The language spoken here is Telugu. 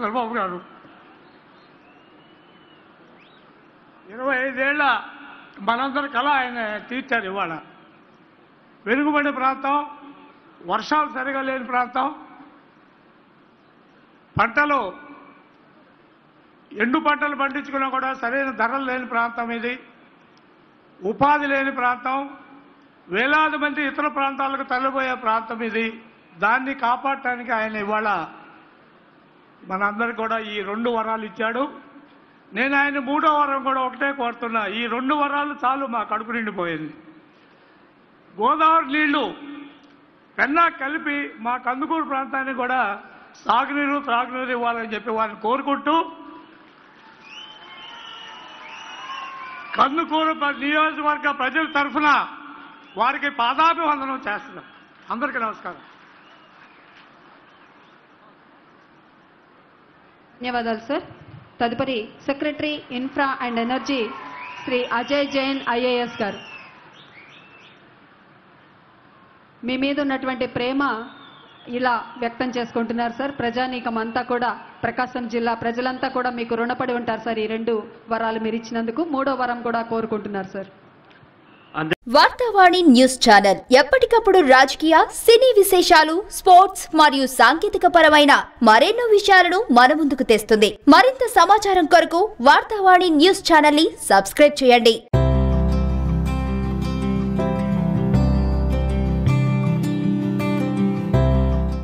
చంద్రబాబు గారు 25 ఏళ్ల మనందరి కళ ఆయన తీర్చారు. ఇవాళ వెనుకబడి ప్రాంతం, వర్షాలు సరిగా లేని ప్రాంతం, పంటలు ఎండు పంటలు పండించుకున్నా కూడా సరైన ధరలు లేని ప్రాంతం ఇది, ఉపాధి లేని ప్రాంతం, వేలాది మంది ఇతర ప్రాంతాలకు తరలిపోయే ప్రాంతం ఇది. దాన్ని కాపాడటానికి ఆయన ఇవాళ మనందరికీ కూడా ఈ 2 వరాలు ఇచ్చాడు. నేను ఆయన 3వ వరం కూడా ఒకటే కోరుతున్నా, ఈ 2 వరాలు చాలు మా కడుపు నిండిపోయింది. గోదావరి నీళ్లు పెన్నా కలిపి మా కందుకూరు ప్రాంతానికి కూడా సాగునీరు త్రాగునీరు ఇవ్వాలని చెప్పి వారిని కోరుకుంటూ కందుకూరు నియోజకవర్గ ప్రజల తరఫున వారికి పాదాభివందనం చేస్తున్నాం. అందరికీ నమస్కారం. ధన్యవాదాలు సార్. తదుపరి secretary infra and energy Shri Ajay Jain IAS garu. మీ మీద ఉన్నటువంటి ప్రేమ ఇలా వ్యక్తం చేసుకుంటున్నారు సార్. ప్రజానీకం అంతా కూడా, ప్రకాశం జిల్లా ప్రజలంతా కూడా మీకు రుణపడి ఉంటారు సార్. ఈ 2 వరాలు మీరు ఇచ్చినందుకు 3వ వరం కూడా కోరుకుంటున్నారు సార్. వార్తావాణి న్యూస్ ఛానల్ ఎప్పటికప్పుడు రాజకీయ, సినీ విశేషాలు, స్పోర్ట్స్ మరియు సాంకేతిక పరమైన మరెన్నో విషయాలను మన ముందుకు తెస్తుంది. మరింత సమాచారం కొరకు వార్తావాణి న్యూస్ ఛానల్ ని సబ్స్క్రైబ్ చేయండి.